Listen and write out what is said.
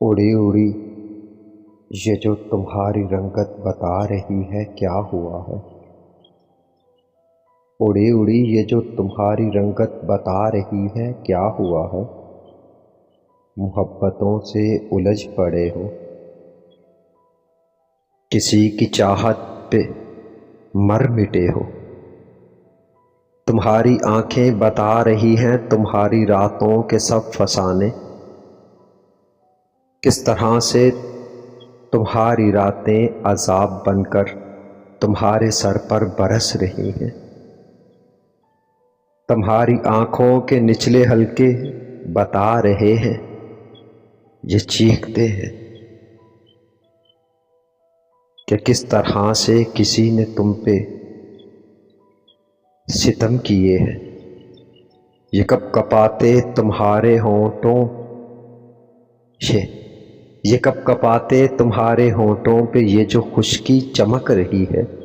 اڑی اڑی یہ جو تمہاری رنگت بتا رہی ہے کیا ہوا ہے؟ اڑی اڑی یہ جو تمہاری رنگت بتا رہی ہے کیا ہوا ہے؟ محبتوں سے الجھ پڑے ہو، کسی کی چاہت پہ مر مٹے ہو۔ تمہاری آنکھیں بتا رہی ہیں تمہاری راتوں کے سب فسانے، کس طرح سے تمہاری راتیں عذاب بن کر تمہارے سر پر برس رہی ہیں۔ تمہاری آنکھوں کے نچلے حلقے بتا رہے ہیں، یہ چیختے ہیں کہ کس طرح سے کسی نے تم پہ ستم کیے ہیں۔ یہ کب کپاتے تمہارے ہونٹوں یہ کب کپاتے تمہارے ہونٹوں پہ یہ جو خشکی چمک رہی ہے۔